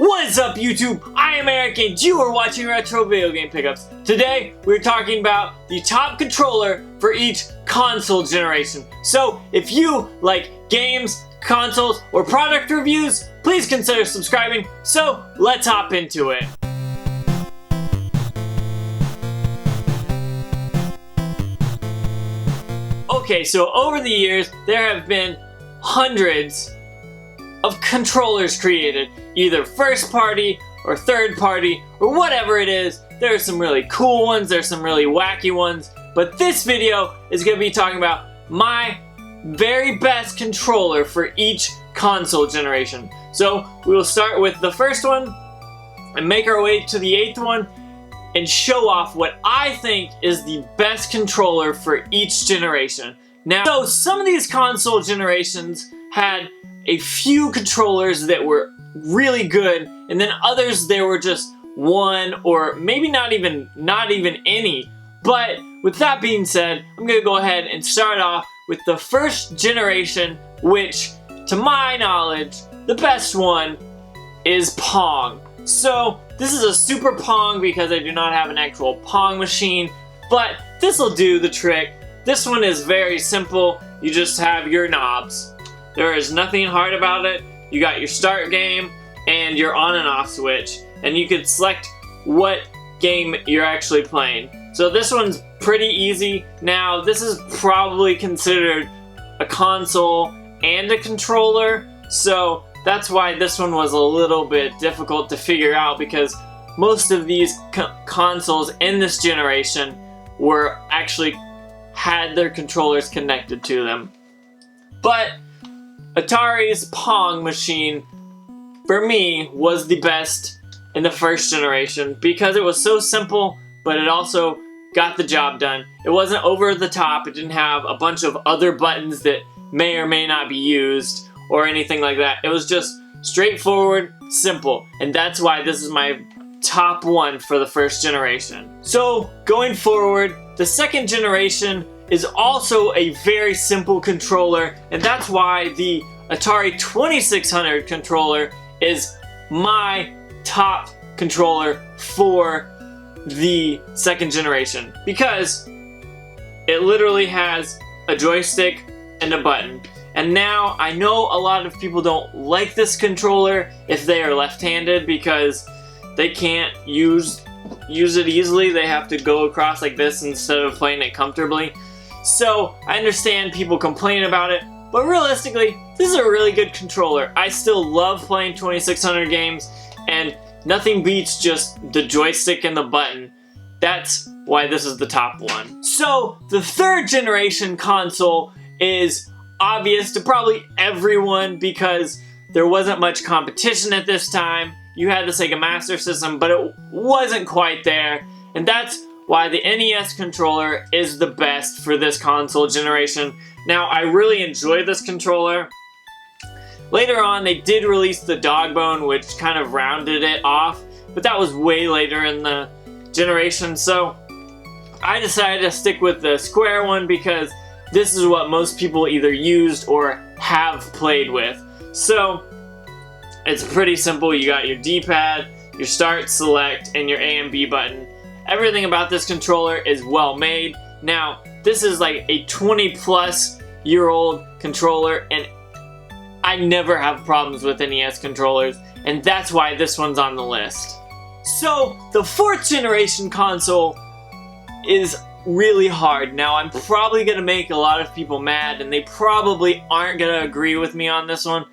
What is up, YouTube? I am Eric and you are watching Retro Video Game Pickups. Today, we're talking about the top controller for each console generation. So, if you like games, consoles, or product reviews, please consider subscribing. So, let's hop into it. Okay, so over the years, there have been hundreds of controllers created, either first party or third party or whatever it is. There are some really cool ones, there's some really wacky ones, but this video is going to be talking about my very best controller for each console generation. So we will start with the first one and make our way to the 8th one and show off what I think is the best controller for each generation. Now, so some of these console generations had a few controllers that were really good, and then others there were just one or maybe not even any. But with that being said, I'm gonna go ahead and start off with the first generation, which to my knowledge, the best one is Pong. So this is a Super Pong because I do not have an actual Pong machine, but this will do the trick. This one is very simple. You just have your knobs. There is nothing hard about it. You got your start game and your on and off switch, and you can select what game you're actually playing. So this one's pretty easy. Now, this is probably considered a console and a controller, so that's why this one was a little bit difficult to figure out, because most of these consoles in this generation were actually had their controllers connected to them. But Atari's Pong machine, for me, was the best in the first generation because it was so simple, but it also got the job done. It wasn't over the top, it didn't have a bunch of other buttons that may or may not be used or anything like that. It was just straightforward, simple, and that's why this is my top one for the first generation. So, going forward, the second generation is also a very simple controller, and that's why the Atari 2600 controller is my top controller for the second generation, because it literally has a joystick and a button. And now I know a lot of people don't like this controller if they are left-handed because they can't use it easily. They have to go across like this instead of playing it comfortably. So, I understand people complain about it, but realistically, this is a really good controller. I still love playing 2600 games, and nothing beats just the joystick and the button. That's why this is the top one. So, the third generation console is obvious to probably everyone because there wasn't much competition at this time. You had the Sega Master System, but it wasn't quite there, and that's why the NES controller is the best for this console generation. Now, I really enjoy this controller. Later on, they did release the dog bone, which kind of rounded it off, but that was way later in the generation, so I decided to stick with the square one because this is what most people either used or have played with. So, it's pretty simple. You got your D-pad, your start, select, and your A and B button. Everything about this controller is well made. Now, this is like a 20-plus-year-old controller, and I never have problems with NES controllers, and that's why this one's on the list. So, the fourth generation console is really hard. Now, I'm probably going to make a lot of people mad, and they probably aren't going to agree with me on this one,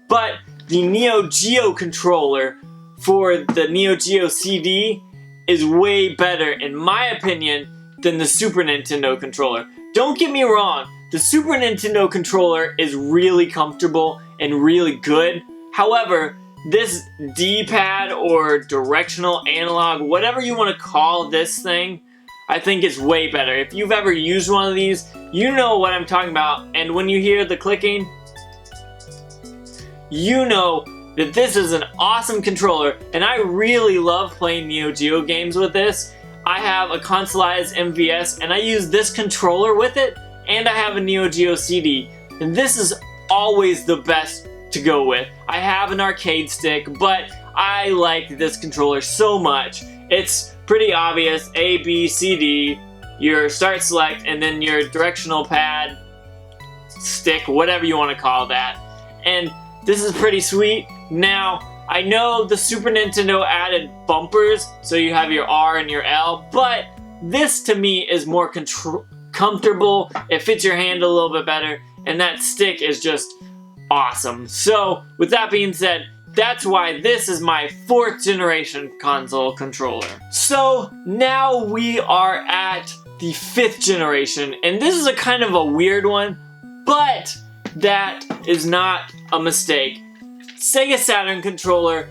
but the Neo Geo controller for the Neo Geo CD is way better, in my opinion, than the Super Nintendo controller. Don't get me wrong, the Super Nintendo controller is really comfortable and really good. However, this D-pad or directional analog, whatever you want to call this thing, I think is way better. If you've ever used one of these, you know what I'm talking about. And when you hear the clicking, you know that this is an awesome controller, and I really love playing Neo Geo games with this. I have a consoleized MVS, and I use this controller with it, and I have a Neo Geo CD, and this is always the best to go with. I have an arcade stick, but I like this controller so much. It's pretty obvious, A, B, C, D, your start select, and then your directional pad, stick, whatever you want to call that. And this is pretty sweet. Now, I know the Super Nintendo added bumpers, so you have your R and your L, but this to me is more comfortable. It fits your hand a little bit better, and that stick is just awesome. So, with that being said, that's why this is my 4th generation console controller. So, now we are at the 5th generation, and this is a kind of a weird one, but that is not a mistake. Sega Saturn controller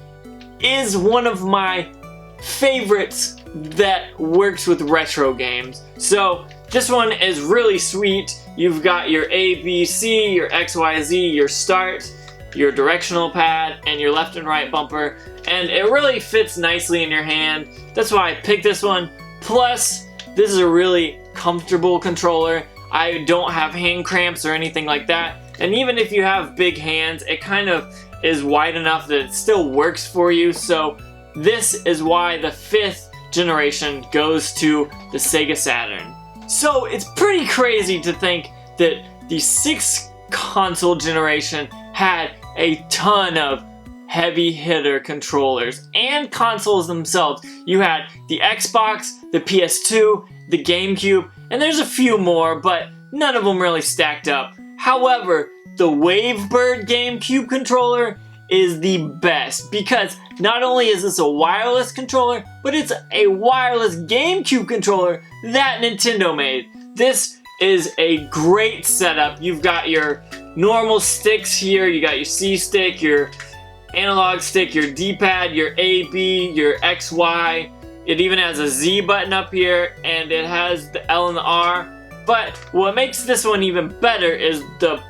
is one of my favorites that works with retro games. So this one is really sweet. You've got your A, B, C, your X, Y, Z, your start, your directional pad, and your left and right bumper, and it really fits nicely in your hand. That's why I picked this one. Plus, this is a really comfortable controller. I don't have hand cramps or anything like that. And even if you have big hands, it kind of is wide enough that it still works for you. So this is why the 5th generation goes to the Sega Saturn. So it's pretty crazy to think that the 6th console generation had a ton of heavy hitter controllers and consoles themselves. You had the Xbox, the PS2, the GameCube, and there's a few more, but none of them really stacked up. However, the Wavebird GameCube controller is the best because not only is this a wireless controller, but it's a wireless GameCube controller that Nintendo made. This is a great setup. You've got your normal sticks here, you got your C stick, your analog stick, your D-pad, your A, B, your X, Y. It even has a Z button up here, and it has the L and the R. But what makes this one even better is the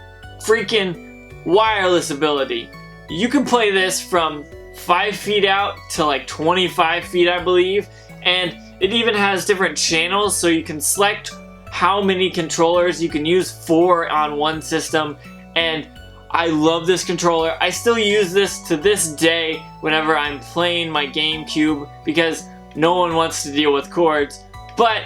freaking wireless ability. You can play this from 5 feet out to like 25 feet, I believe, and it even has different channels, so you can select how many controllers you can use 4 on one system, and I love this controller. I still use this to this day whenever I'm playing my GameCube because no one wants to deal with cords. But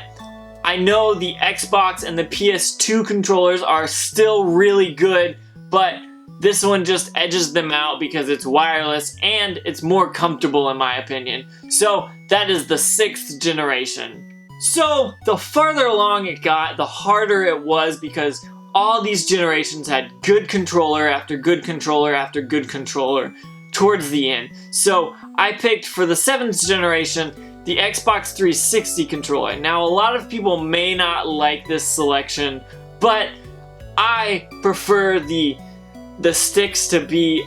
I know the Xbox and the PS2 controllers are still really good, but this one just edges them out because it's wireless and it's more comfortable in my opinion. So that is the 6th generation. So the farther along it got, the harder it was because all these generations had good controller after good controller after good controller towards the end. So I picked for the 7th generation the Xbox 360 controller. Now a lot of people may not like this selection, but I prefer the sticks to be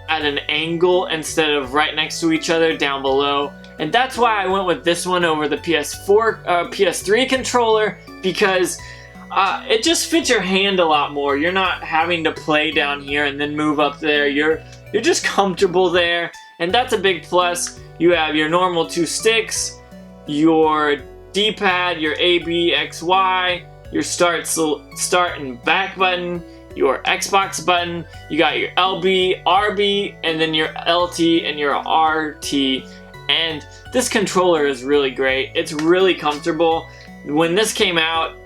at an angle instead of right next to each other down below. And that's why I went with this one over the PS3 controller because it just fits your hand a lot more. You're not having to play down here and then move up there. You're just comfortable there, and that's a big plus. You have your normal 2 sticks, your D-pad, your A, B, X, Y, your start and back button, your Xbox button, you got your LB, RB, and then your LT and your RT. And this controller is really great. It's really comfortable. When this came out,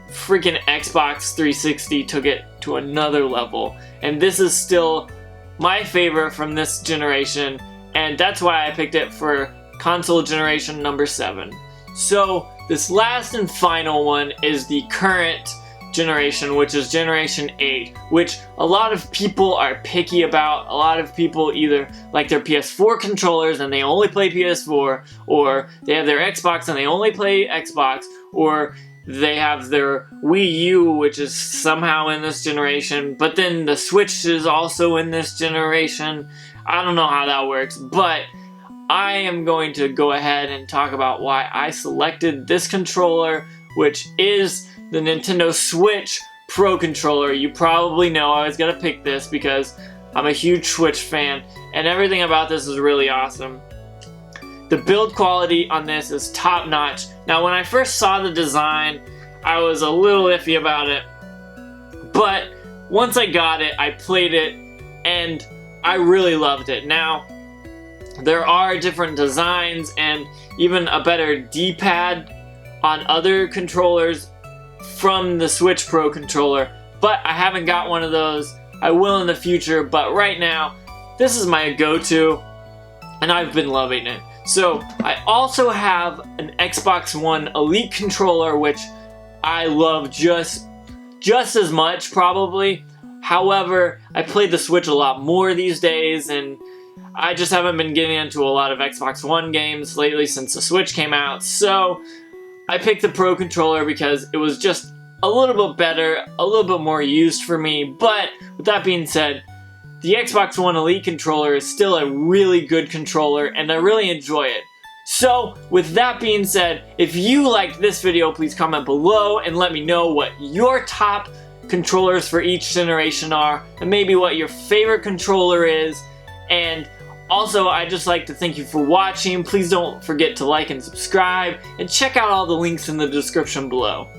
freaking Xbox 360 took it to another level. And this is still my favorite from this generation. And that's why I picked it for console generation number 7. So this last and final one is the current generation, which is generation 8, which a lot of people are picky about. A lot of people either like their PS4 controllers and they only play PS4, or they have their Xbox and they only play Xbox, or they have their Wii U, which is somehow in this generation, but then the Switch is also in this generation. I don't know how that works, but I am going to go ahead and talk about why I selected this controller, which is the Nintendo Switch Pro Controller. You probably know I was going to pick this because I'm a huge Switch fan, and everything about this is really awesome. The build quality on this is top notch. Now, when I first saw the design, I was a little iffy about it, but once I got it, I played it, and I really loved it. Now, There are different designs and even a better D-pad on other controllers from the Switch Pro controller, but I haven't got one of those. I will in the future, but right now, this is my go-to, and I've been loving it. So, I also have an Xbox One Elite controller, which I love just as much, probably. However, I play the Switch a lot more these days, and I just haven't been getting into a lot of Xbox One games lately since the Switch came out, so I picked the Pro controller because it was just a little bit better, a little bit more used for me. But with that being said, the Xbox One Elite controller is still a really good controller, and I really enjoy it. So, with that being said, if you liked this video, please comment below and let me know what your top controllers for each generation are, and maybe what your favorite controller is. And also, I'd just like to thank you for watching. Please don't forget to like and subscribe, and check out all the links in the description below.